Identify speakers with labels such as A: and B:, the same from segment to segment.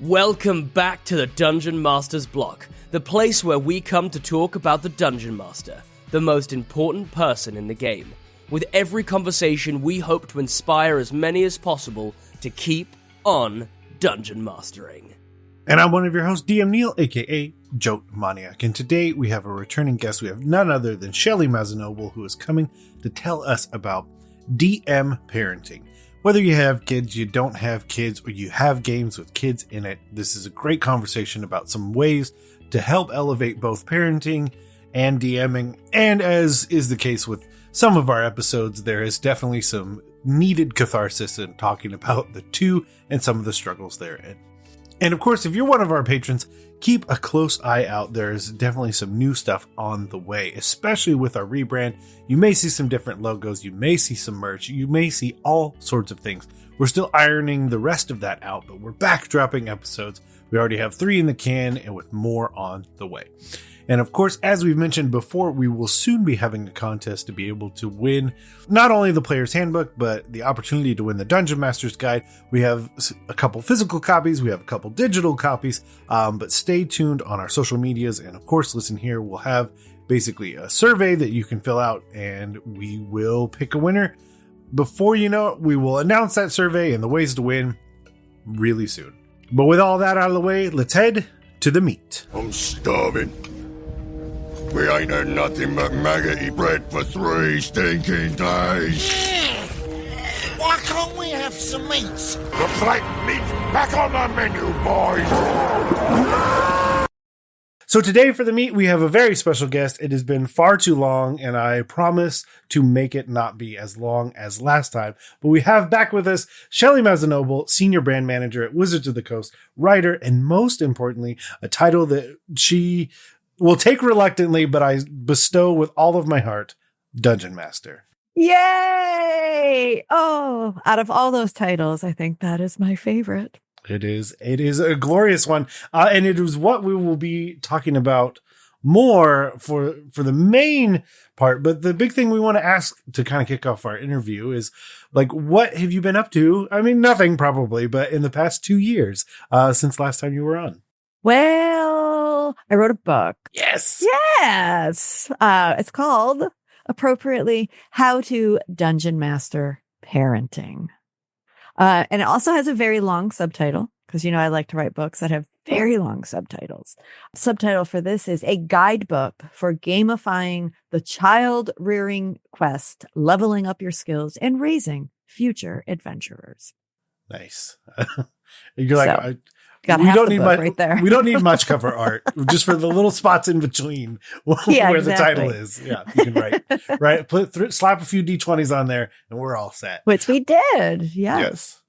A: Welcome back to the Dungeon Master's Block, the place where we come to talk about the Dungeon Master, the most important person in the game. With every conversation, we hope to inspire as many as possible to keep on Dungeon Mastering.
B: And I'm one of your hosts, DM Neal, aka Jote Maniac. And today we have a returning guest. We have none other than Shelly Mazzanoble, who is coming to tell us about DM parenting. Whether you have kids, you don't have kids, or you have games with kids in it, this is a great conversation about some ways to help elevate both parenting and DMing. And as is the case with some of our episodes, there is definitely some needed catharsis in talking about the two and some of the struggles therein. And of course, if you're one of our patrons, keep a close eye out. There's definitely some new stuff on the way, especially with our rebrand. You may see some different logos. You may see some merch. You may see all sorts of things. We're still ironing the rest of that out, but we're back dropping episodes. We already have 3 in the can and with more on the way. And of course, as we've mentioned before, we will soon be having a contest to be able to win not only the player's handbook, but the opportunity to win the Dungeon Master's Guide. We have a couple physical copies. We have a couple digital copies, but stay tuned on our social medias. And of course, listen here, we'll have basically a survey that you can fill out and we will pick a winner. Before you know it, we will announce that survey and the ways to win really soon. But with all that out of the way, let's head to the meat.
C: I'm starving. We ain't had nothing but maggoty bread for 3 stinking days.
D: Why can't we have some meat?
C: The flat meat's back on the menu, boys.
B: So today for the meat, we have a very special guest. It has been far too long, and I promise to make it not be as long as last time. But we have back with us Shelly Mazzanoble, Senior Brand Manager at Wizards of the Coast, writer, and most importantly, a title that she will take reluctantly, but I bestow with all of my heart, Dungeon Master.
E: Yay! Oh, out of all those titles, I think that is my favorite.
B: It is a glorious one. And it is what we will be talking about more for the main part. But the big thing we want to ask to kind of kick off our interview is, like, what have you been up to? I mean, nothing probably, but in the past 2 years, since last time you were on.
E: Well, I wrote a book.
B: Yes.
E: It's called, appropriately, How to Dungeon Master Parenting. And it also has a very long subtitle because, you know, I like to write books that have very long subtitles. Subtitle for this is A Guidebook for Gamifying the Child Rearing Quest, Leveling Up Your Skills, and Raising Future Adventurers.
B: Nice. You're like,
E: so, got half the book right there.
B: We don't need much cover art, just for the little spots in between where
E: exactly.
B: The title is. Yeah, you can write. Slap a few D20s on there, and we're all set.
E: Which we did. Yes.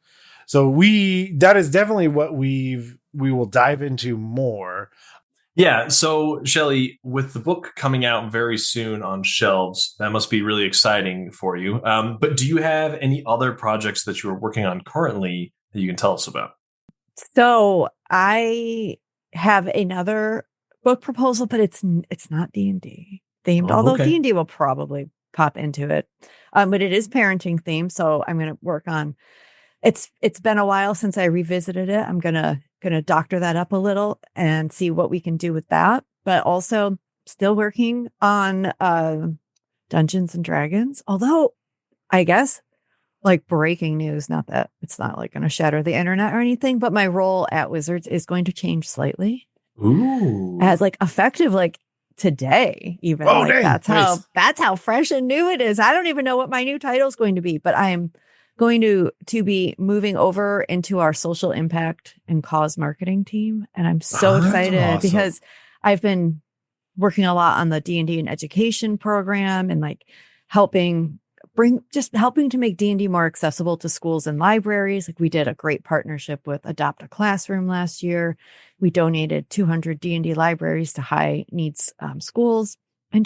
B: So that is definitely what we will dive into more.
F: Yeah. So Shelly, with the book coming out very soon on shelves, that must be really exciting for you. But do you have any other projects that you are working on currently that you can tell us about?
E: So I have another book proposal, but it's not D&D themed, although D&D will probably pop into it. But it is parenting themed, so I'm going to work on. It's been a while since I revisited it. I'm gonna doctor that up a little and see what we can do with that. But also still working on Dungeons and Dragons. Although I guess, like, breaking news, not that it's not like going to shatter the internet or anything, but my role at Wizards is going to change slightly.
F: Ooh.
E: As like effective like today, even.
B: Oh,
E: like
B: dang.
E: that's
B: Nice.
E: how fresh and new it is. I don't even know what my new title is going to be, but I'm going to be moving over into our social impact and cause marketing team. And I'm so excited
B: awesome.
E: because I've been working a lot on the D&D and education program and like helping to make D&D more accessible to schools and libraries. Like, we did a great partnership with Adopt a Classroom last year. We donated 200 D&D libraries to high needs schools, and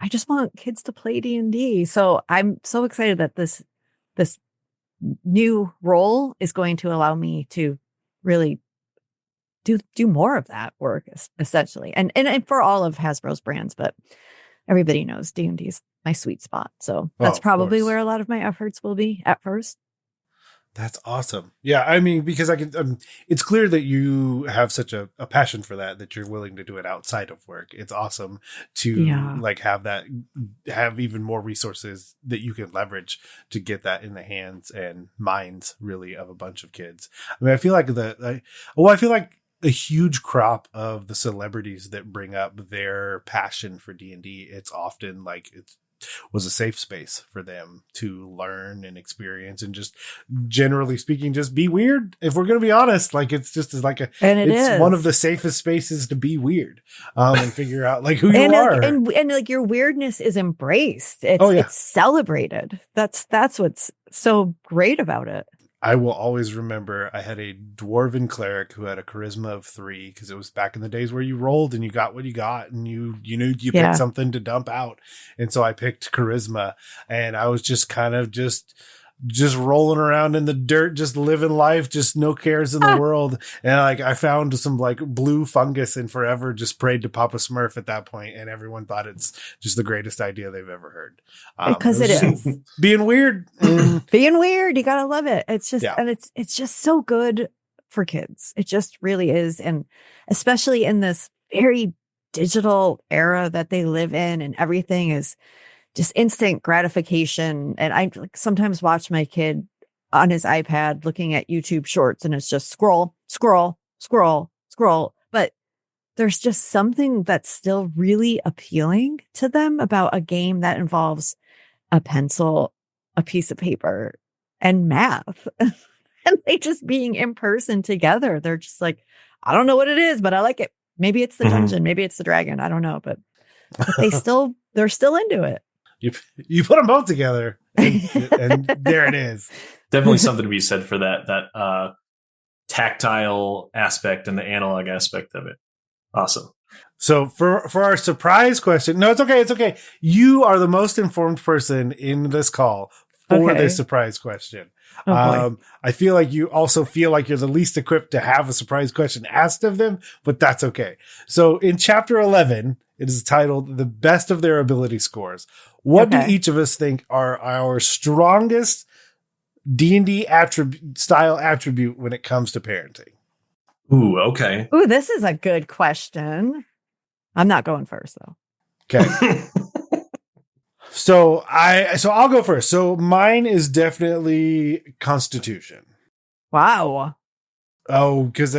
E: I just want kids to play D&D. So I'm so excited that this new role is going to allow me to really do more of that work, essentially. And for all of Hasbro's brands, but everybody knows D&D is my sweet spot. So that's probably where a lot of my efforts will be at first.
B: That's awesome. Yeah, I mean, because I can, it's clear that you have such a passion for that you're willing to do it outside of work. It's awesome to like have even more resources that you can leverage to get that in the hands and minds really of a bunch of kids. I mean, I feel like I feel like a huge crop of the celebrities that bring up their passion for D&D, it's often like was a safe space for them to learn and experience and just generally speaking, just be weird. If we're going to be honest, like it's just like it's one of the safest spaces to be weird, and figure out like who you are.
E: And like your weirdness is embraced. It's celebrated. That's what's so great about it.
B: I will always remember I had a dwarven cleric who had a charisma of 3 because it was back in the days where you rolled and you got what you got and you knew you picked something to dump out. And so I picked charisma and I was just kind of just rolling around in the dirt, just living life, just no cares in the world. And like I found some like blue fungus and forever just prayed to Papa Smurf at that point, and everyone thought it's just the greatest idea they've ever heard.
E: Because it is
B: being weird.
E: Being weird, you gotta love it. It's just and it's just so good for kids. It just really is. And especially in this very digital era that they live in, and everything is just instant gratification. And I sometimes watch my kid on his iPad looking at YouTube shorts and it's just scroll, scroll, scroll, scroll. But there's just something that's still really appealing to them about a game that involves a pencil, a piece of paper, and math. And they just being in person together. They're just like, I don't know what it is, but I like it. Maybe it's the dungeon. Maybe it's the dragon. I don't know. But they're still into it.
B: You put them both together and there it is.
F: Definitely something to be said for that tactile aspect and the analog aspect of it. Awesome.
B: So for our surprise question, no, it's okay. It's okay. You are the most informed person in this call for this surprise question. I feel like you also feel like you're the least equipped to have a surprise question asked of them, but that's okay. So in chapter 11, it is titled The Best of Their Ability Scores. What do each of us think are our strongest D&D style attribute when it comes to parenting?
F: Ooh, okay.
E: Ooh, this is a good question. I'm not going first though.
B: Okay. So I'll go first. So mine is definitely Constitution.
E: Wow.
B: Oh, because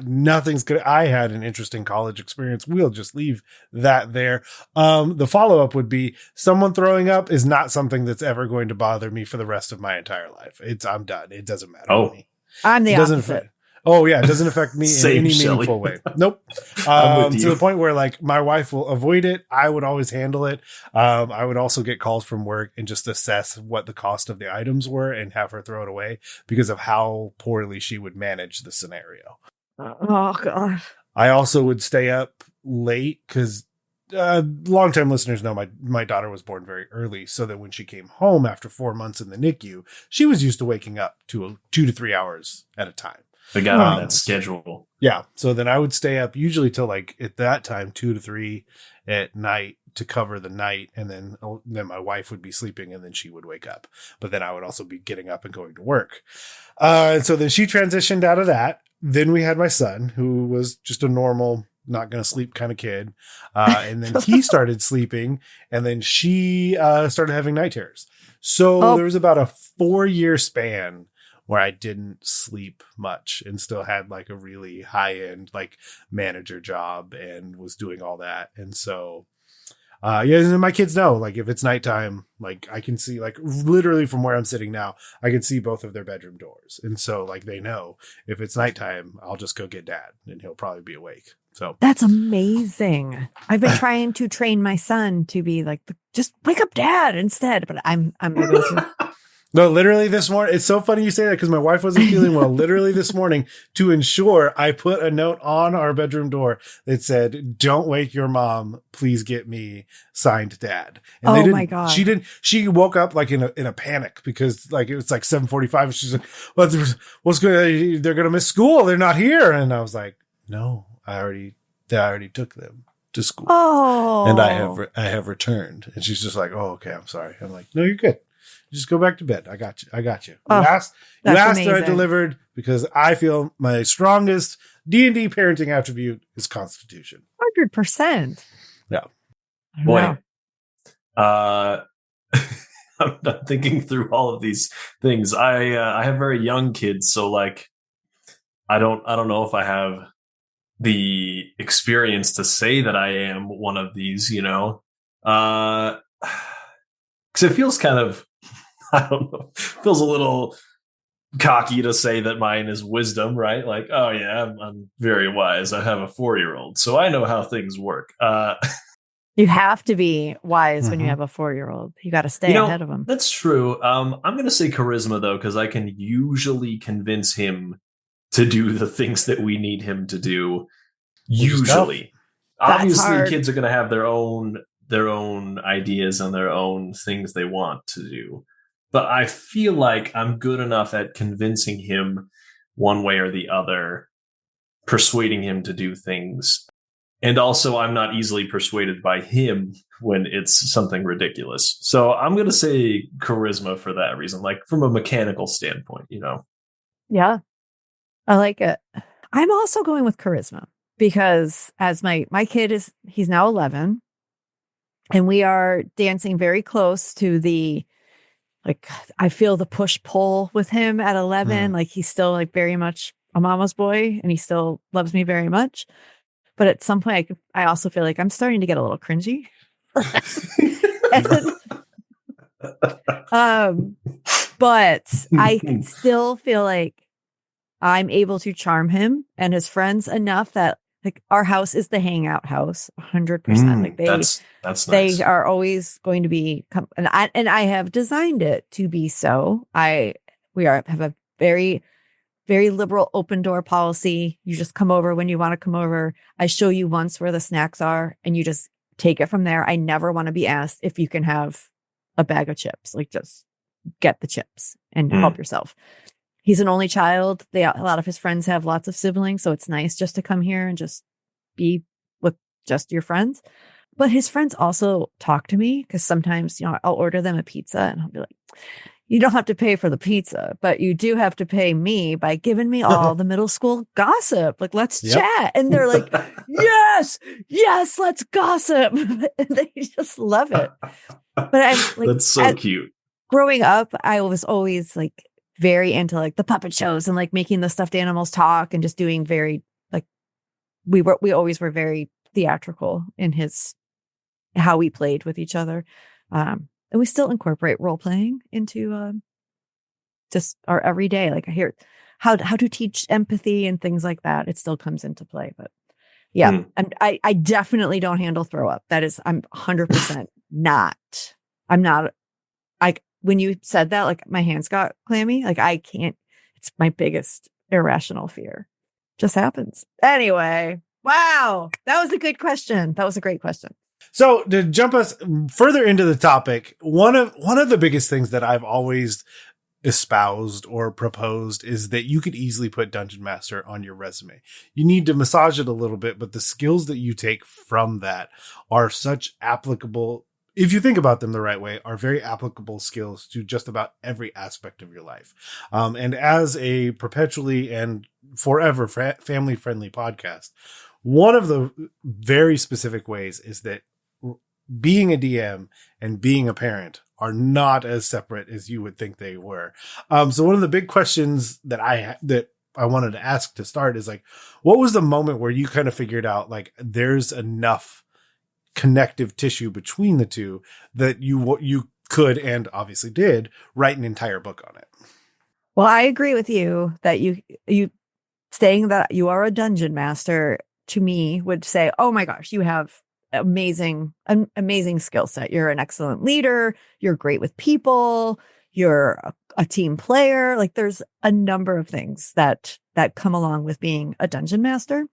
B: nothing's good. I had an interesting college experience. We'll just leave that there. The follow-up would be someone throwing up is not something that's ever going to bother me for the rest of my entire life. I'm done. It doesn't matter to me.
E: I'm the opposite.
B: It doesn't affect me in any meaningful way. Nope. To the point where like my wife will avoid it. I would always handle it. I would also get calls from work and just assess what the cost of the items were and have her throw it away because of how poorly she would manage the scenario.
E: Oh gosh.
B: I also would stay up late because longtime listeners know my daughter was born very early, so that when she came home after 4 months in the NICU, she was used to waking up to 2 to 3 hours at a time.
F: They got on that schedule.
B: Yeah. So then I would stay up usually till like at that time, 2 to 3 at night to cover the night. And then my wife would be sleeping and then she would wake up. But then I would also be getting up and going to work. And so then she transitioned out of that. Then we had my son, who was just a normal, not going to sleep kind of kid. And then he started sleeping and then she started having night terrors. So there was about a 4-year span where I didn't sleep much and still had like a really high end like manager job and was doing all that. And so, and my kids know, like if it's nighttime, like I can see like literally from where I'm sitting now, I can see both of their bedroom doors. And so like, they know if it's nighttime, I'll just go get dad and he'll probably be awake. So
E: that's amazing. I've been trying to train my son to be like, just wake up dad instead, but I'm able to.
B: No, literally this morning. It's so funny you say that because my wife wasn't feeling well. Literally this morning, to ensure, I put a note on our bedroom door that said, "Don't wake your mom. Please get me signed dad." And
E: oh my God.
B: She woke up like in a panic because like it was like 7:45. And she's like, "Well, what's good? They're going to miss school. They're not here." And I was like, "No, I already took them to school.
E: Oh,
B: and I have returned." And she's just like, "Oh, okay. I'm sorry." I'm like, "No, you're good. Just go back to bed. I got you. You
E: Oh,
B: asked, I
E: amazing.
B: delivered, because I feel my strongest D&D parenting attribute is Constitution.
E: 100%.
B: Yeah.
F: Boy. I'm not thinking through all of these things. I have very young kids, so like I don't know if I have the experience to say that I am one of these, because it feels kind of, I don't know, feels a little cocky to say that mine is wisdom, right? Like, oh yeah, I'm very wise. I have a 4-year-old, so I know how things work.
E: You have to be wise when you have a 4-year-old. You got to stay ahead of him.
F: That's true. I'm going to say charisma, though, because I can usually convince him to do the things that we need him to do. Usually. Obviously, kids are going to have their own ideas and their own things they want to do. But I feel like I'm good enough at convincing him one way or the other, persuading him to do things. And also, I'm not easily persuaded by him when it's something ridiculous. So I'm going to say charisma for that reason, like from a mechanical standpoint,
E: Yeah, I like it. I'm also going with charisma because as my kid he's now 11 and we are dancing very close to I feel the push pull with him at 11. Like he's still like very much a mama's boy and he still loves me very much. But at some point, I also feel like I'm starting to get a little cringy. But I still feel like I'm able to charm him and his friends enough that like our house is the hangout house, 100%. Like
F: that's nice.
E: They are always going to be, and I have designed it to be so. Have a very, very liberal open door policy. You just come over when you want to come over. I show you once where the snacks are and you just take it from there. I never want to be asked if you can have a bag of chips. Like just get the chips and help yourself. He's an only child. A lot of his friends have lots of siblings. So it's nice just to come here and just be with just your friends. But his friends also talk to me because sometimes, I'll order them a pizza and I'll be like, you don't have to pay for the pizza, but you do have to pay me by giving me all the middle school gossip. Like, let's chat. And they're like, yes, let's gossip. And they just love it. But I'm like,
F: that's so cute.
E: Growing up, I was always like very into like the puppet shows and like making the stuffed animals talk and just doing very like, we always were very theatrical in how we played with each other. And we still incorporate role playing into just our everyday. Like I hear how to teach empathy and things like that. It still comes into play. But yeah, I definitely don't handle throw up. I'm 100% not. I'm not. When you said that, like my hands got clammy. Like I can't. It's my biggest irrational fear. Just happens. Anyway, wow, that was a good question. That was a great question.
B: So to jump us further into the topic, one of the biggest things that I've always espoused or proposed is that you could easily put Dungeon Master on your resume. You need to massage it a little bit, but the skills that you take from that are such applicable, if you think about them the right way, are very applicable skills to just about every aspect of your life. And as a perpetually and forever family-friendly podcast, one of the very specific ways is that being a DM and being a parent are not as separate as you would think they were. So one of the big questions that I wanted to ask to start is like, what was the moment where you kind of figured out like there's enough connective tissue between the two that you could, and obviously did, write an entire book on it?
E: Well, I agree with you that you saying that you are a dungeon master to me would say, oh my gosh, you have amazing skill set. You're an excellent leader. You're great with people. You're a team player. Like there's a number of things that come along with being a dungeon master.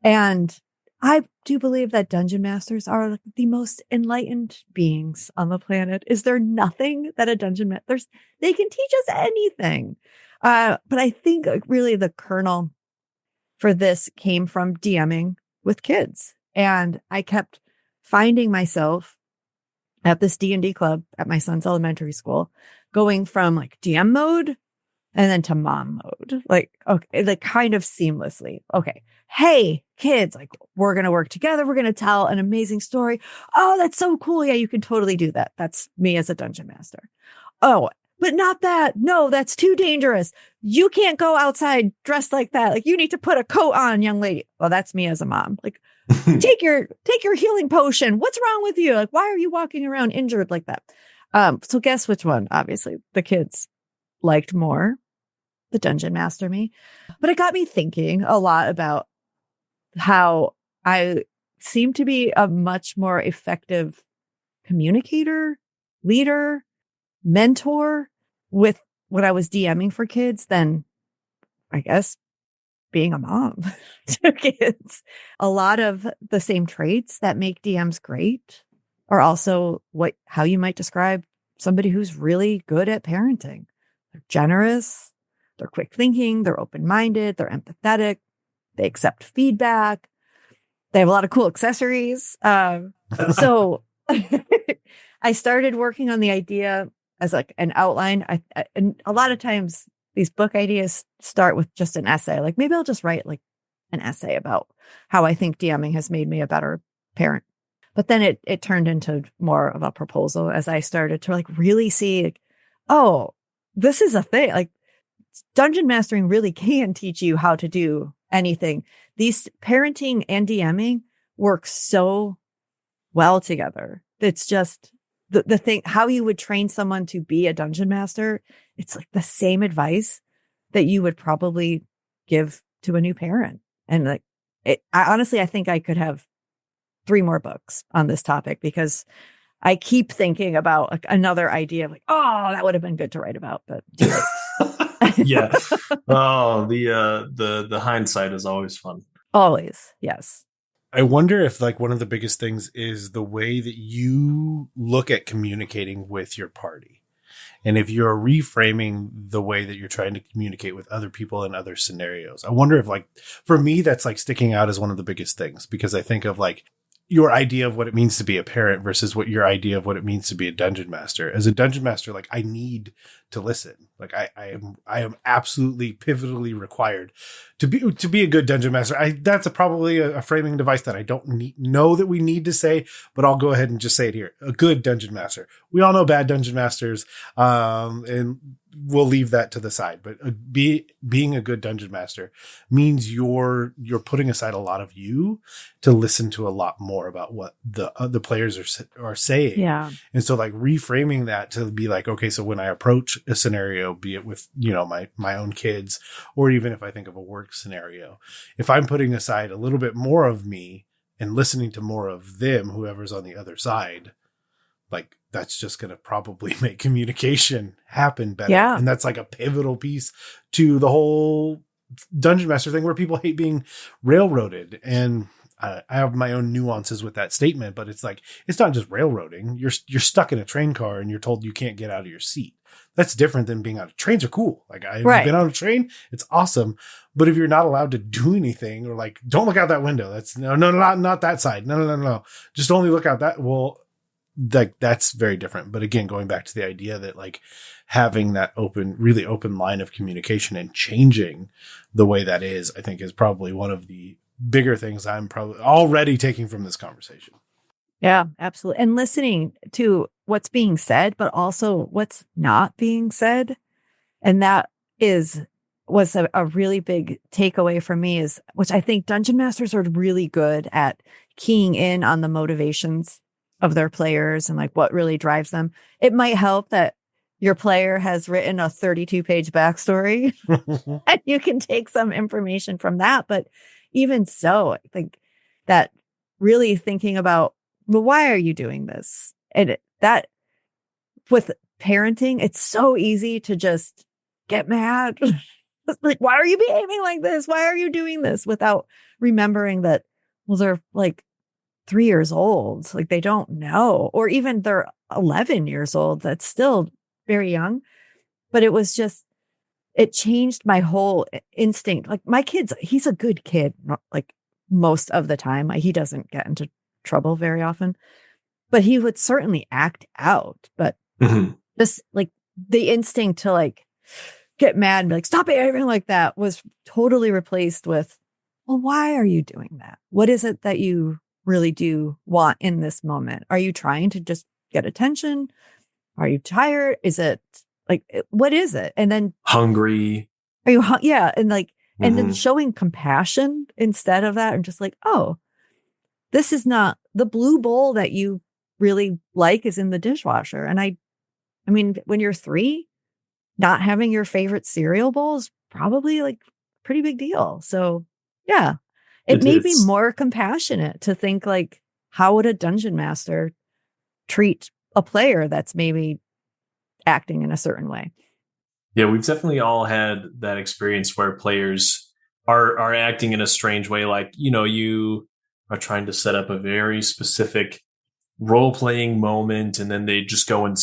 E: And I do believe that dungeon masters are like the most enlightened beings on the planet. Is there nothing that a dungeon master, they can teach us anything. But I think really the kernel for this came from DMing with kids. And I kept finding myself at this D&D club at my son's elementary school, going from like DM mode and then to mom mode, like, okay, like kind of seamlessly. Okay. Hey, kids, like we're going to work together. We're going to tell an amazing story. Oh, that's so cool. Yeah, you can totally do that. That's me as a dungeon master. Oh, but not that. No, that's too dangerous. You can't go outside dressed like that. Like you need to put a coat on, young lady. Well, that's me as a mom. Like take your healing potion. What's wrong with you? Like, why are you walking around injured like that? So guess which one? Obviously, the kids liked more the dungeon master me, but it got me thinking a lot about how I seem to be a much more effective communicator, leader, mentor with when I was DMing for kids than, I guess, being a mom to kids. A lot of the same traits that make DMs great are also how you might describe somebody who's really good at parenting. They're generous, they're quick thinking, they're open-minded, they're empathetic, they accept feedback, they have a lot of cool accessories. So I started working on the idea as like an outline. And a lot of times these book ideas start with just an essay. Like maybe I'll just write like an essay about how I think DMing has made me a better parent. But then it turned into more of a proposal as I started to like really see, like, oh, this is a thing. Like dungeon mastering really can teach you how to do anything. These parenting and DMing work so well together. It's just the thing, how you would train someone to be a dungeon master. It's like the same advice that you would probably give to a new parent. And like, I think I could have 3 more books on this topic because I keep thinking about like another idea of like, oh, that would have been good to write about, but
F: yeah. Oh, the hindsight is always fun.
E: Always. Yes.
B: I wonder if like one of the biggest things is the way that you look at communicating with your party. And if you're reframing the way that you're trying to communicate with other people in other scenarios, I wonder if like, for me, that's like sticking out as one of the biggest things, because I think of like your idea of what it means to be a parent versus what your idea of what it means to be a dungeon master. As a dungeon master, like I need to listen. Like I am absolutely pivotally required to be a good dungeon master. That's probably a framing device that I don't know that we need to say, but I'll go ahead and just say it here. A good dungeon master. We all know bad dungeon masters, and we'll leave that to the side. But being a good dungeon master means you're putting aside a lot of you to listen to a lot more about what the players are saying.
E: Yeah.
B: And so like reframing that to be like, okay, so when I approach a scenario, be it with, my own kids, or even if I think of a work scenario, if I'm putting aside a little bit more of me and listening to more of them, whoever's on the other side, like that's just going to probably make communication happen better.
E: Yeah.
B: And that's like a pivotal piece to the whole dungeon master thing where people hate being railroaded. And I have my own nuances with that statement, but it's like, it's not just railroading. You're stuck in a train car and you're told you can't get out of your seat. That's different than being on trains are cool. Like I've been on a train. It's awesome. But if you're not allowed to do anything or like, don't look out that window. That's not that side. No. Just only look out that. Well, that's very different. But again, going back to the idea that like having that really open line of communication and changing the way that is, I think is probably one of the bigger things I'm probably already taking from this conversation.
E: Yeah, absolutely. And listening to what's being said, but also what's not being said. And that was a really big takeaway for me, is which I think dungeon masters are really good at keying in on the motivations of their players and like what really drives them. It might help that your player has written a 32-page backstory and you can take some information from that. But even so, I think that really thinking about, well, why are you doing this? And that with parenting, it's so easy to just get mad. Like, why are you behaving like this? Why are you doing this? Without remembering that, well, they're like 3 years old. Like they don't know, or even they're 11 years old. That's still very young. But it was just, it changed my whole instinct. Like my kid's, he's a good kid, like most of the time. He doesn't get into trouble very often. but he would certainly act out. But just like the instinct to like get mad and be like, stop it, everything like that was totally replaced with, well, why are you doing that? What is it that you really do want in this moment? Are you trying to just get attention? Are you tired? Is it like, what is it? And then
F: hungry.
E: Are you, yeah. And like, and then showing compassion instead of that, and just like, oh, this is not the blue bowl that you really like is in the dishwasher. And I mean, when you're 3, not having your favorite cereal bowl is probably like a pretty big deal. So yeah, it made me more compassionate to think like, how would a dungeon master treat a player that's maybe acting in a certain way?
F: Yeah, we've definitely all had that experience where players are acting in a strange way. Like, you are trying to set up a very specific role-playing moment, and then they just go and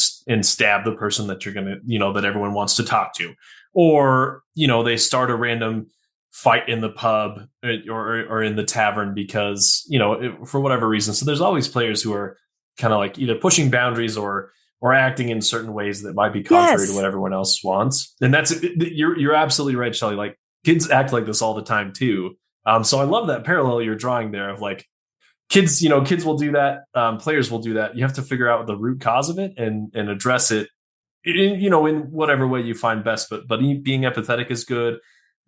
F: stab the person that you're going to, that everyone wants to talk to. Or, they start a random fight in the pub or in the tavern because, for whatever reason. So there's always players who are kind of like either pushing boundaries or acting in certain ways that might be contrary to what everyone else wants. And you're absolutely right, Shelly. Like, kids act like this all the time too. So I love that parallel you're drawing there of like kids will do that. Players will do that. You have to figure out the root cause of it and address it in whatever way you find best. But being empathetic is good.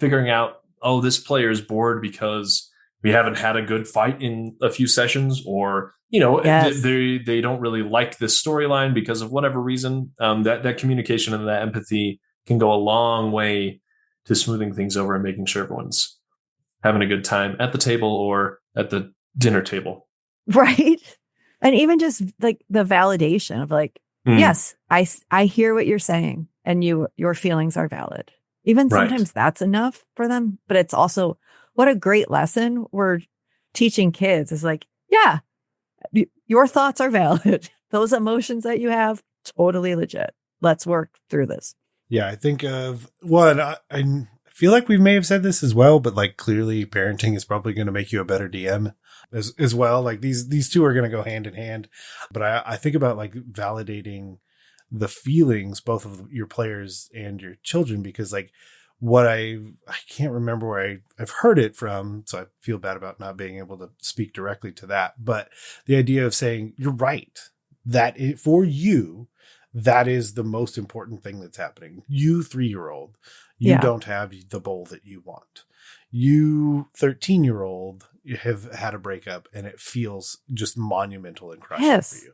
F: Figuring out, oh, this player is bored because we haven't had a good fight in a few sessions, or they don't really like this storyline because of whatever reason. That communication and that empathy can go a long way to smoothing things over and making sure everyone's having a good time at the table or at the dinner table.
E: Right. And even just like the validation of like, yes, I hear what you're saying and your feelings are valid. Even sometimes that's enough for them. But it's also what a great lesson we're teaching kids is like, yeah, your thoughts are valid. Those emotions that you have, totally legit. Let's work through this.
B: Yeah, I think of one. I feel like we may have said this as well, but like clearly parenting is probably going to make you a better DM as well. Like these two are going to go hand in hand. But I think about like validating the feelings, both of your players and your children, because like what I can't remember where I've heard it from, so I feel bad about not being able to speak directly to that. But the idea of saying, you're right, that for you, that is the most important thing that's happening. You 3-year-old, you don't have the bowl that you want. You 13-year-old have had a breakup and it feels just monumental and crushing for you.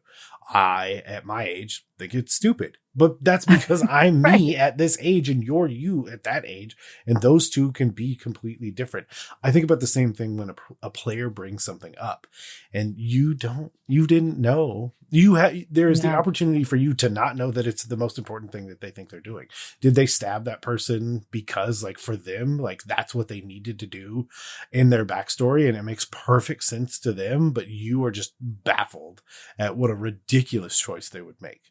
B: I, at my age, think it's stupid, but that's because I'm me at this age and you're you at that age. And those two can be completely different. I think about the same thing when a player brings something up and you didn't know there's the opportunity for you to not know that it's the most important thing that they think they're doing. Did they stab that person because like for them, like that's what they needed to do in their backstory and it makes perfect sense to them, but you are just baffled at what a ridiculous choice they would make.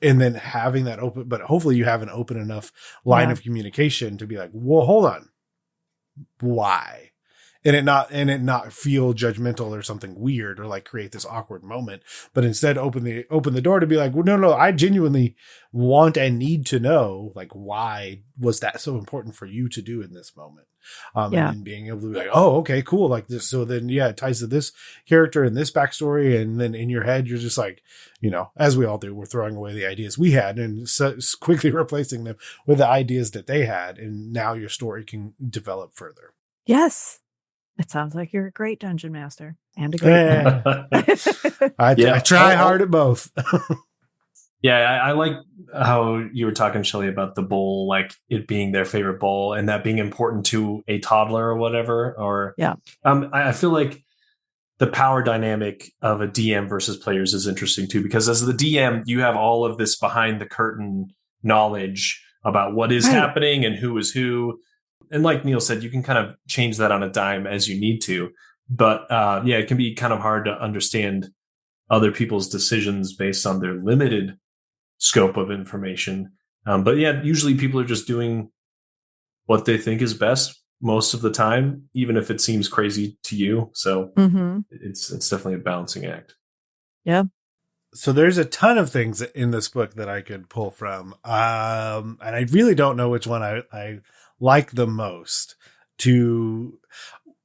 B: And then having that open, but hopefully you have an open enough line of communication to be like, well, hold on. Why? And it not feel judgmental or something weird or like create this awkward moment, but instead open the door to be like, well, no, I genuinely want and need to know, like, why was that so important for you to do in this moment? And then being able to be like, oh, okay, cool. Like this. So then, it ties to this character and this backstory. And then in your head, you're just like, as we all do, we're throwing away the ideas we had and quickly replacing them with the ideas that they had. And now your story can develop further.
E: Yes. It sounds like you're a great dungeon master and a great man.
B: I try hard at both.
F: I like how you were talking, Shelly, about the bowl, like it being their favorite bowl and that being important to a toddler or whatever. Or I feel like the power dynamic of a DM versus players is interesting too, because as the DM, you have all of this behind the curtain knowledge about what is happening and who is who. And like Neal said, you can kind of change that on a dime as you need to. But it can be kind of hard to understand other people's decisions based on their limited scope of information. But usually people are just doing what they think is best most of the time, even if it seems crazy to you. So it's definitely a balancing act.
E: Yeah.
B: So there's a ton of things in this book that I could pull from. And I really don't know which one I like the most.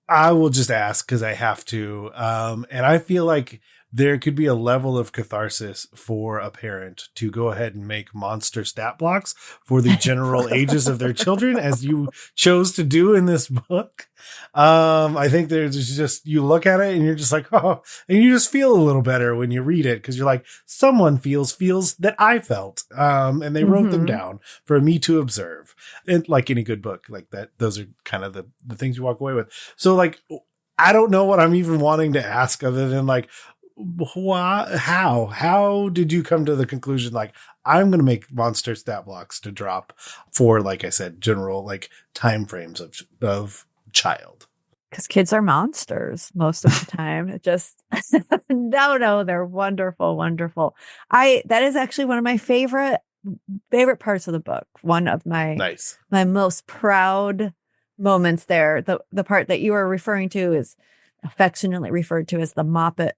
B: I will just ask because I have to. And I feel like there could be a level of catharsis for a parent to go ahead and make monster stat blocks for the general ages of their children, as you chose to do in this book. I think there's just, you look at it and you're just like, oh, and you just feel a little better when you read it. Cause you're like, someone feels that I felt. And they wrote them down for me to observe. And like any good book like that, those are kind of the things you walk away with. So like, I don't know what I'm even wanting to ask other than like, how did you come to the conclusion like I'm going to make monster stat blocks to drop for, like I said, general like time frames of child?
E: Because kids are monsters most of the time. It just no, they're wonderful. That is actually one of my favorite parts of the book. One of my my most proud moments there. The part that you are referring to is affectionately referred to as the Moppet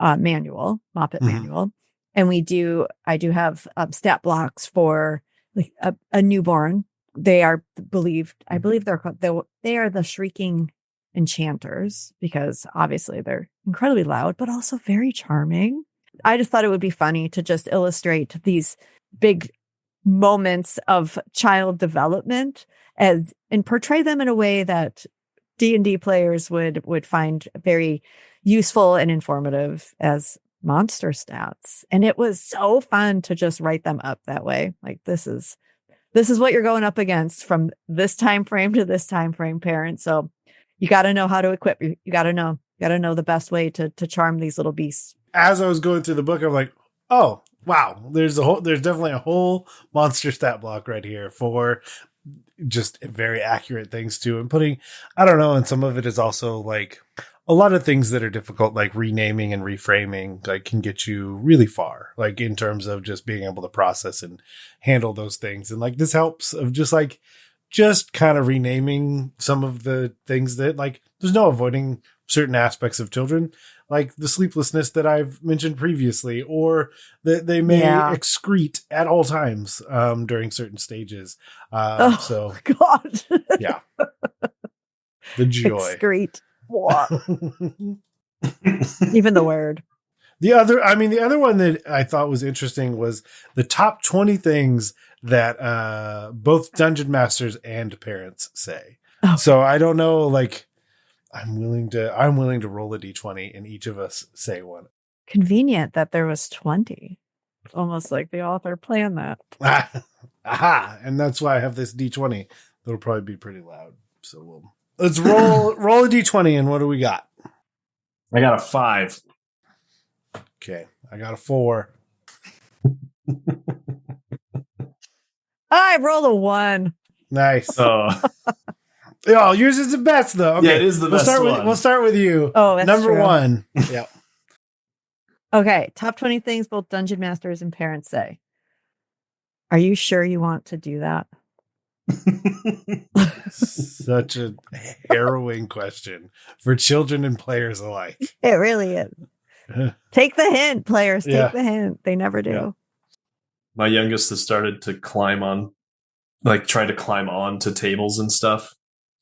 E: manual, and I do have stat blocks for like a newborn. They are believed, I believe they are the shrieking enchanters because obviously they're incredibly loud, but also very charming. I just thought it would be funny to just illustrate these big moments of child development and portray them in a way that D&D players would find very useful and informative as monster stats. And it was so fun to just write them up that way. Like this is what you're going up against from this time frame to this time frame, parent. So you got to know how to equip. You got to know the best way to charm these little beasts.
B: As I was going through the book, I'm like, oh wow, there's definitely a whole monster stat block right here for just very accurate things too. And putting, I don't know. And some of it is also like a lot of things that are difficult, like renaming and reframing, like can get you really far, like in terms of just being able to process and handle those things. And like this helps of just kind of renaming some of the things that like, there's no avoiding certain aspects of children, like the sleeplessness that I've mentioned previously, or that they may excrete at all times during certain stages. So
E: God,
B: yeah, the joy.
E: Excrete. Even the word.
B: The other one that I thought was interesting was the top 20 things that both dungeon masters and parents say. Oh. So I don't know, like I'm willing to roll a d20 and each of us say one.
E: Convenient that there was 20. Almost like the author planned that.
B: Aha! And that's why I have this d20. That'll probably be pretty loud. So let's roll a d20 and what do we got?
F: I got a 5.
B: Okay, I got a 4.
E: I rolled a 1.
B: Nice. Oh, yours is the best though. Okay.
F: Yeah, it is the best one.
B: We'll start with you.
E: Oh, that's
B: number
E: true.
B: 1. Yeah.
E: Okay, top 20 things both dungeon masters and parents say. Are you sure you want to do that?
B: Such a harrowing question for children and players alike.
E: It really is. Take the hint, players. Take the hint. They never do.
F: Yeah. My youngest has started to try to climb on to tables and stuff.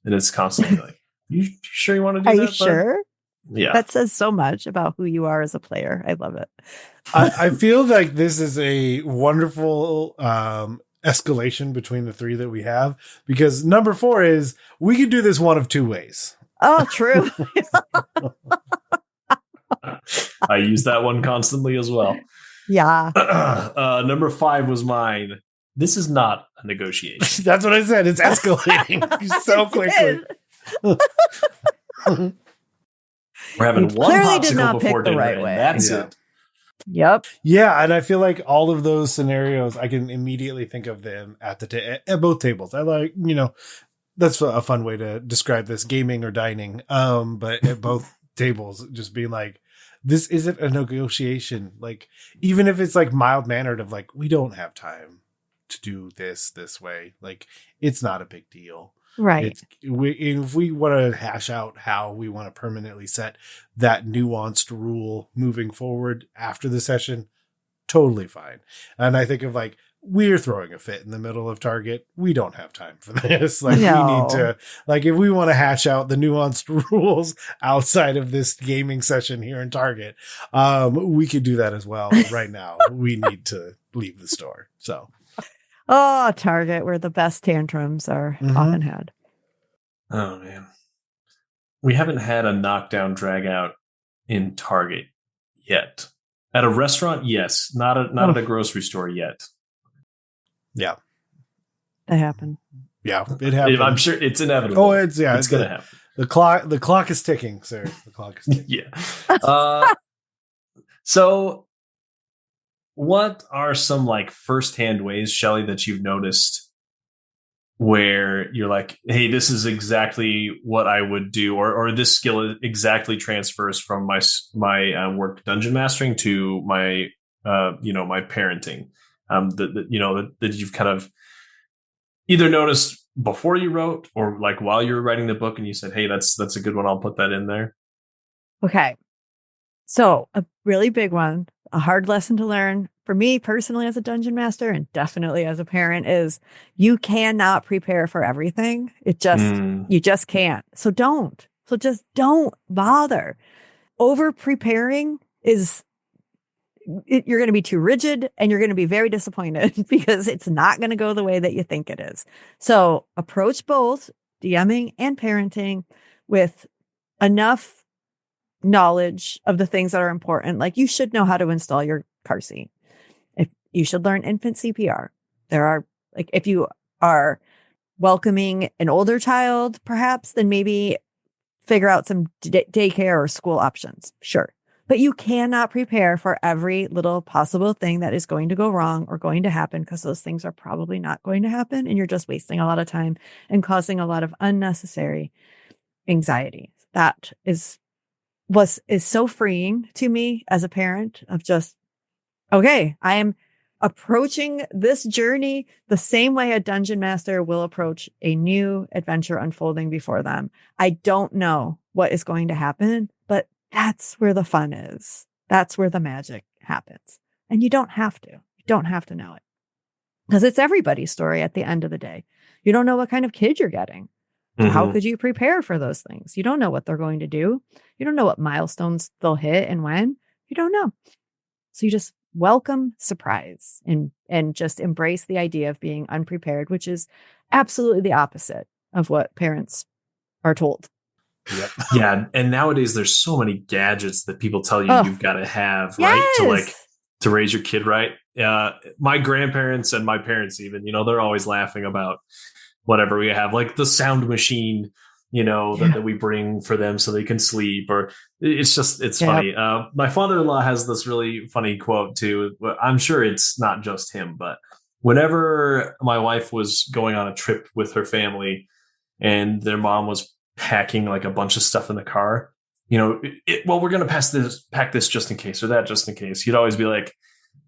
F: And it's constantly like, you sure you want to do that?
E: Are you sure?
F: Yeah.
E: That says so much about who you are as a player. I love it.
B: I feel like this is a wonderful escalation between the three that we have, because number 4 is we could do this one of 2 ways.
E: Oh, true.
F: I use that one constantly as well.
E: Yeah.
F: Number 5 was mine. This is not a negotiation.
B: That's what I said. It's escalating so quickly.
F: We're having one popsicle before dinner.
E: Right way.
F: That's it.
E: Yep.
B: Yeah, and I feel like all of those scenarios, I can immediately think of them at both tables. I like, that's a fun way to describe this, gaming or dining. But at both tables, just being like, this isn't a negotiation. Like, even if it's like mild mannered of like, we don't have time to do this way. Like, it's not a big deal.
E: Right.
B: If we want to hash out how we want to permanently set that nuanced rule moving forward after the session, totally fine. And I think of like, we're throwing a fit in the middle of Target. We don't have time for this. Like, we need to, like, if we want to hash out the nuanced rules outside of this gaming session here in Target, we could do that as well. But right now, we need to leave the store. So,
E: Target, where the best tantrums are often had.
F: Oh man, we haven't had a knockdown drag out in Target yet. At a restaurant, yes. Not at a grocery store yet.
B: Yeah.
E: That happened.
B: Yeah, it happened.
F: I'm sure it's inevitable.
B: Oh, it's
F: going to happen.
B: The clock is ticking, sir. The clock is ticking.
F: Yeah. So what are some like firsthand ways, Shelly, that you've noticed where you're like, hey, this is exactly what I would do, or this skill exactly transfers from my work dungeon mastering to my my parenting, that you've kind of either noticed before you wrote or like while you were writing the book and you said, hey, that's a good one, I'll put that in there.
E: Okay. So a really big one, a hard lesson to learn for me personally as a dungeon master and definitely as a parent is you cannot prepare for everything. You just can't. So just don't bother. Over preparing you're going to be too rigid and you're going to be very disappointed because it's not going to go the way that you think it is. So approach both DMing and parenting with enough knowledge of the things that are important. Like you should know how to install your car seat. If you should learn infant CPR. There are like, if you are welcoming an older child, perhaps, then maybe figure out some daycare or school options. Sure. But you cannot prepare for every little possible thing that is going to go wrong or going to happen because those things are probably not going to happen. And you're just wasting a lot of time and causing a lot of unnecessary anxiety. That is so freeing to me as a parent of just, okay, I am approaching this journey the same way a dungeon master will approach a new adventure unfolding before them. I don't know what is going to happen, but that's where the fun is. That's where the magic happens. And you don't have to. You don't have to know it. Because it's everybody's story at the end of the day. You don't know what kind of kid you're getting. So how could you prepare for those things? You don't know what they're going to do. You don't know what milestones they'll hit and when. You don't know. So you just welcome surprise and just embrace the idea of being unprepared, which is absolutely the opposite of what parents are told.
B: Yep.
F: Yeah. And nowadays there's so many gadgets that people tell you you've got to have, right? To raise your kid right. My grandparents and my parents even, they're always laughing about whatever we have, like the sound machine, that we bring for them so they can sleep, or it's funny. My father-in-law has this really funny quote too. I'm sure it's not just him, but whenever my wife was going on a trip with her family and their mom was packing like a bunch of stuff in the car, we're going to pack this just in case or that just in case. He'd always be like,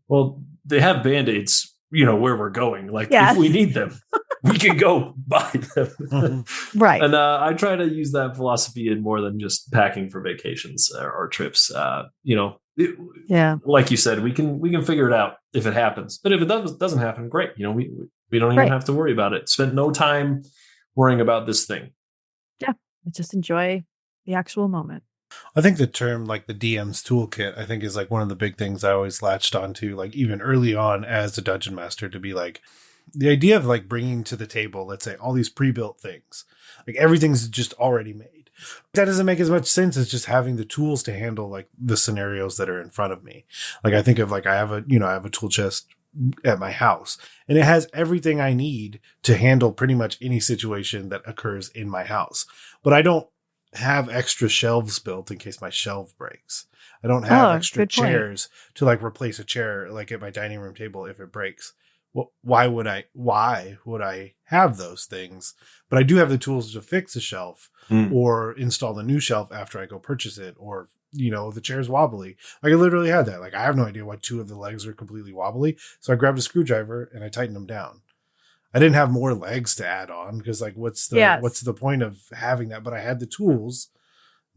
F: well, they have Band-Aids, where we're going. Like if we need them, we can go buy them.
E: Right.
F: And I try to use that philosophy in more than just packing for vacations or trips. Like you said, we can figure it out if it happens. But if it doesn't happen, great. We don't even have to worry about it. Spend no time worrying about this thing.
E: Yeah. Just enjoy the actual moment.
B: I think the term like the DM's toolkit, I think is like one of the big things I always latched onto, like even early on as a dungeon master, to be like the idea of like bringing to the table, let's say all these pre-built things, like everything's just already made. That doesn't make as much sense as just having the tools to handle like the scenarios that are in front of me. Like I think of like, I have a tool chest at my house and it has everything I need to handle pretty much any situation that occurs in my house, but I don't have extra shelves built in case my shelf breaks. I don't have extra chairs to like replace a chair like at my dining room table if it breaks. Well, why would I have those things? But I do have the tools to fix a shelf or install a new shelf after I go purchase it, or the chair's wobbly. Like I literally had that. Like I have no idea why two of the legs are completely wobbly, so I grabbed a screwdriver and I tightened them down. I didn't have more legs to add on because like, what's the point of having that? But I had the tools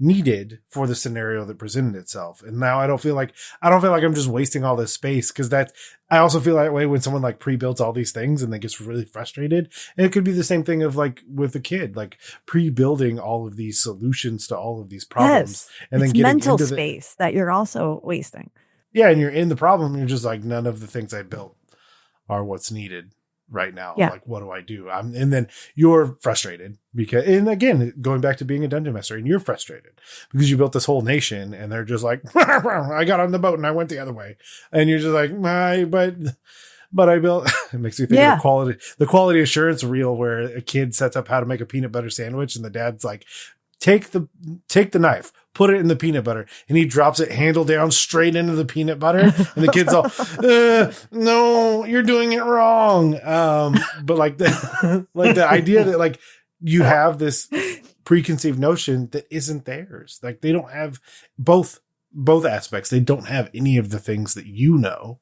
B: needed for the scenario that presented itself. And now I don't feel like I'm just wasting all this space, because I also feel that way when someone like pre-builds all these things and then gets really frustrated. And it could be the same thing of like with a kid, like pre-building all of these solutions to all of these problems. And
E: it's
B: then getting
E: mental
B: into
E: space that you're also wasting.
B: Yeah. And you're in the problem. You're just like, none of the things I built are what's needed right now.
E: Yeah.
B: Like, what do I do? And then you're frustrated because, and again, going back to being a dungeon master, and you're frustrated because you built this whole nation and they're just like, I got on the boat and I went the other way. And you're just like, but I built, it makes me think of the quality assurance reel where a kid sets up how to make a peanut butter sandwich. And the dad's like, take the knife, put it in the peanut butter, and he drops it handle down straight into the peanut butter. And the kid's all, no, you're doing it wrong. But like the idea that like you have this preconceived notion that isn't theirs. Like they don't have both aspects. They don't have any of the things that you know.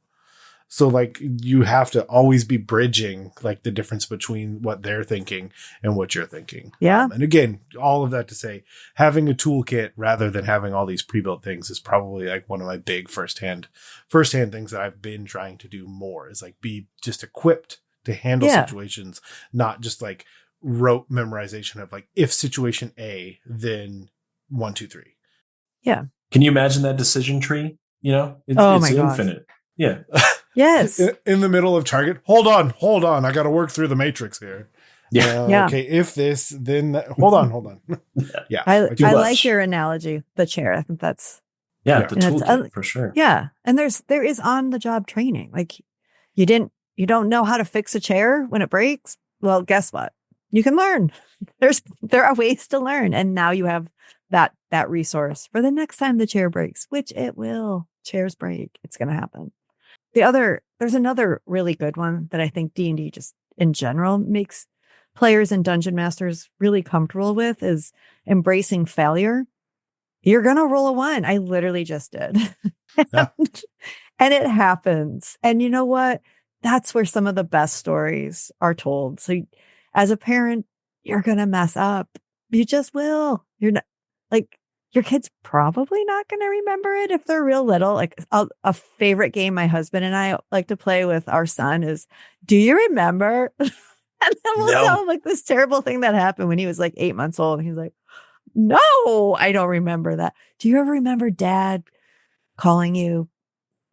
B: So like you have to always be bridging like the difference between what they're thinking and what you're thinking.
E: Yeah.
B: And again, all of that to say, having a toolkit rather than having all these pre-built things is probably like one of my big firsthand things that I've been trying to do more, is like be just equipped to handle situations, not just like rote memorization of like, if situation A, then 1, 2, 3.
E: Yeah.
F: Can you imagine that decision tree? You know, it's infinite. Yeah.
E: Yes.
B: In the middle of target. Hold on. I got to work through the matrix here.
E: Yeah.
B: Okay. If this, then that, hold on. Yeah.
E: I like your analogy, the chair. I think that's.
F: Yeah. The toolkit for sure.
E: Yeah. And there is on the job training. Like you don't know how to fix a chair when it breaks. Well, guess what? You can learn. There are ways to learn. And now you have that resource for the next time the chair breaks, which it will. Chairs break. It's going to happen. There's another really good one that I think D&D just in general makes players and dungeon masters really comfortable with, is embracing failure. You're going to roll a 1. I literally just did. And it happens. And you know what? That's where some of the best stories are told. So as a parent, you're going to mess up. You just will. You're not like, your kid's probably not going to remember it if they're real little. Like a favorite game my husband and I like to play with our son is, do you remember? And then we'll tell him like this terrible thing that happened when he was like 8 months old. And he's like, no, I don't remember that. Do you ever remember dad calling you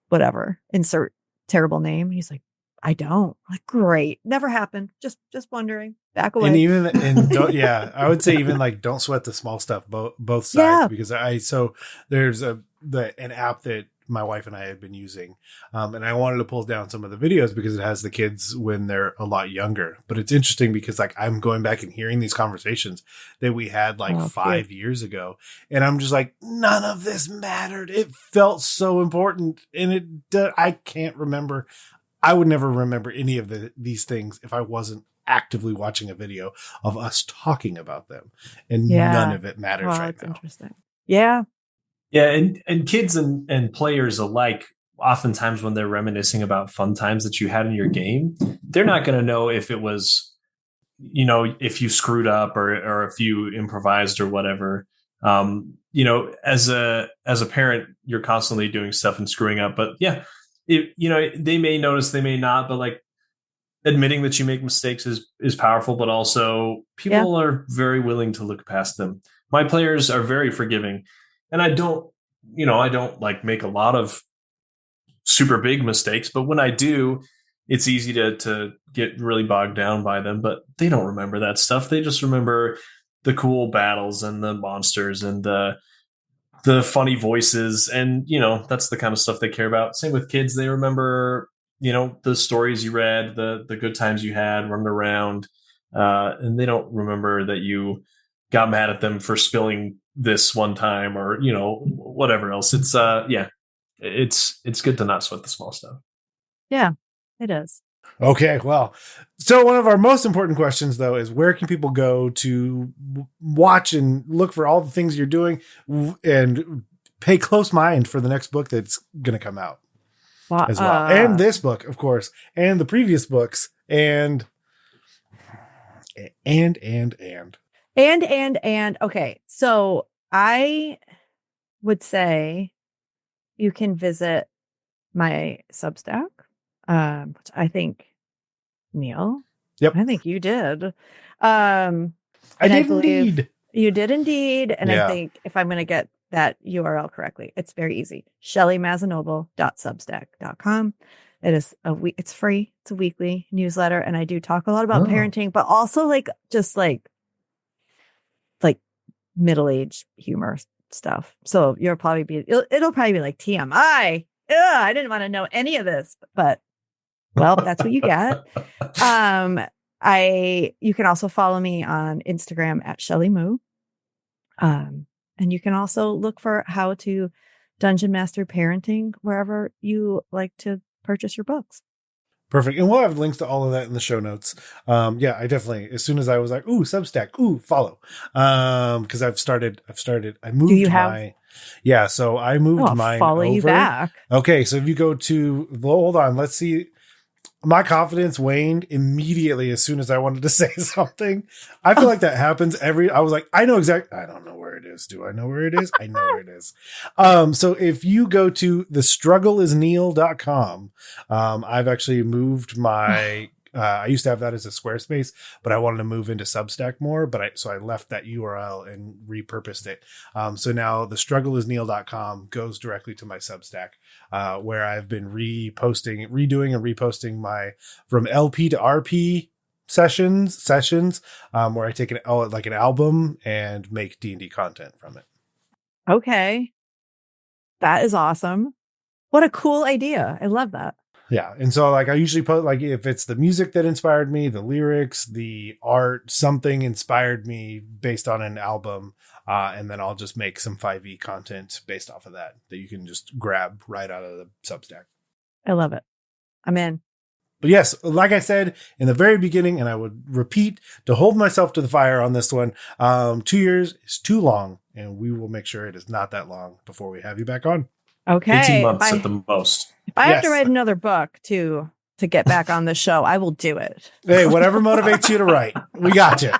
E: whatever, insert terrible name? He's like, I don't. I'm like, great. Never happened. Just wondering. Back away.
B: And I would say even like don't sweat the small stuff, both sides, because there's an app that my wife and I had been using, and I wanted to pull down some of the videos because it has the kids when they're a lot younger. But it's interesting because like I'm going back and hearing these conversations that we had like 5 years ago, and I'm just like, none of this mattered. It felt so important, and I can't remember. I would never remember any of these things if I wasn't actively watching a video of us talking about them, and none of it matters right now.
E: Interesting. Yeah.
F: Yeah. And kids and players alike, oftentimes when they're reminiscing about fun times that you had in your game, they're not going to know if it was, if you screwed up or if you improvised or whatever. As a parent, you're constantly doing stuff and screwing up, but they may notice, they may not, but like, admitting that you make mistakes is powerful, but also people are very willing to look past them. My players are very forgiving, and I don't like make a lot of super big mistakes, but when I do, it's easy to get really bogged down by them, but they don't remember that stuff. They just remember the cool battles and the monsters and the funny voices. And, that's the kind of stuff they care about. Same with kids. They remember the stories you read, the good times you had running around, and they don't remember that you got mad at them for spilling this one time or, whatever else. It's good to not sweat the small stuff.
E: Yeah, it is.
B: Okay. Well, so one of our most important questions though, is where can people go to watch and look for all the things you're doing and pay close mind for the next book that's going to come out? As well, and this book, of course, and the previous books, and And.
E: Okay. So I would say you can visit my Substack, which I think, Neal.
B: Yep.
E: I think you did.
B: I did indeed.
E: You did indeed. And I think if I'm going to get that URL correctly, it's very easy. ShellyMazzanoble.substack.com. It is it's free. It's a weekly newsletter. And I do talk a lot about parenting, but also just middle-aged humor stuff. So it'll probably be like TMI. Ugh, I didn't want to know any of this, but well, that's what you get. You can also follow me on Instagram at Shelly Moo. And you can also look for how to Dungeon Master Parenting wherever you like to purchase your books.
B: Perfect. And we'll have links to all of that in the show notes. I definitely, as soon as I was like, ooh, Substack, ooh, follow. Cause I moved so I moved mine
E: follow
B: over.
E: You back.
B: Okay. So if you go to, hold on, let's see. My confidence waned immediately as soon as I wanted to say something. I feel like that happens I was like, I don't know where it is. Do I know where it is? I know where it is. So if you go to thestruggleisneal.com, I've actually moved my, I used to have that as a Squarespace, but I wanted to move into Substack more, so I left that URL and repurposed it. So now thestruggleisneal.com goes directly to my Substack, where I've been redoing and reposting my from LP to RP sessions, where I take an album and make D&D content from it.
E: Okay. That is awesome. What a cool idea. I love that.
B: Yeah. And so I usually put if it's the music that inspired me, the lyrics, the art, something inspired me based on an album. And then I'll just make some 5e content based off of that you can just grab right out of the Substack.
E: I love it. I'm in.
B: But yes, like I said in the very beginning, and I would repeat to hold myself to the fire on this one, 2 years is too long, and we will make sure it is not that long before we have you back on.
E: Okay.
F: 18 months at the most.
E: If I have to write another book to get back on the show, I will do it.
B: Hey, whatever motivates you to write. We got you.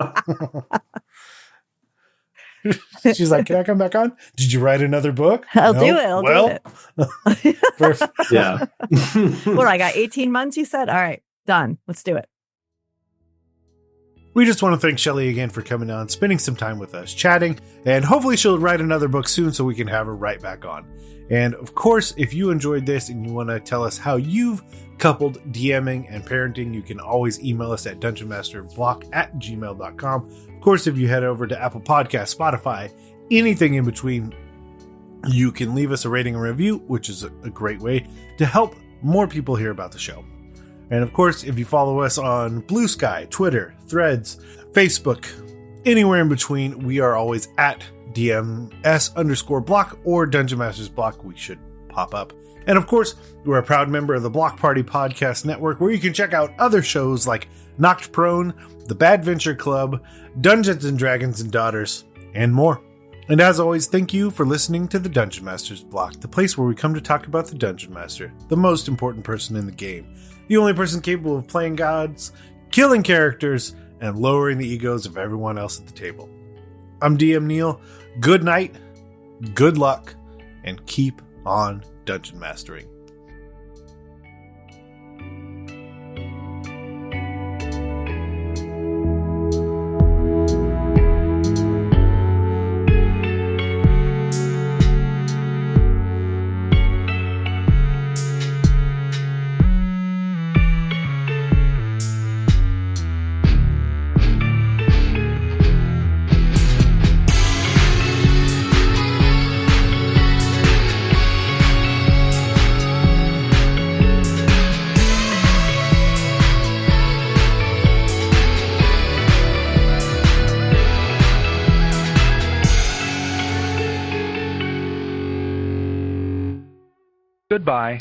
B: She's like, can I come back on? Did you write another book?
E: I'll do it.
F: Yeah.
E: What, I got 18 months, you said? All right, done. Let's do it.
B: We just want to thank Shelly again for coming on, spending some time with us, chatting, and hopefully she'll write another book soon so we can have her right back on. And of course, if you enjoyed this and you want to tell us how you've coupled DMing and parenting, you can always email us at dungeonmasterblock@gmail.com. Of course, if you head over to Apple Podcasts, Spotify, anything in between, you can leave us a rating and review, which is a great way to help more people hear about the show. And of course, if you follow us on Blue Sky, Twitter, Threads, Facebook, anywhere in between, we are always at DMS_block or Dungeon Masters Block. We should pop up. And of course, we're a proud member of the Block Party Podcast Network, where you can check out other shows like Knocked Prone, The Bad Venture Club, Dungeons and Dragons and Daughters, and more. And as always, thank you for listening to the Dungeon Masters Block, the place where we come to talk about the Dungeon Master, the most important person in the game, the only person capable of playing gods, killing characters, and lowering the egos of everyone else at the table. I'm DM Neal. Good night, good luck, and keep on dungeon mastering.
G: Goodbye.